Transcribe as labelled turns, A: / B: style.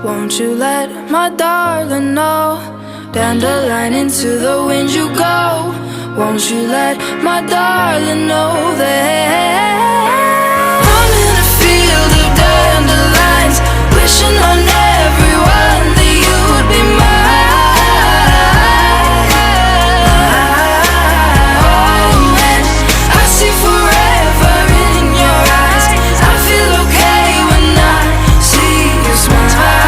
A: Won't you let my darling know? Dandelion, into the wind you go. Won't you let my darling know that I'm in a field of dandelions, wishing on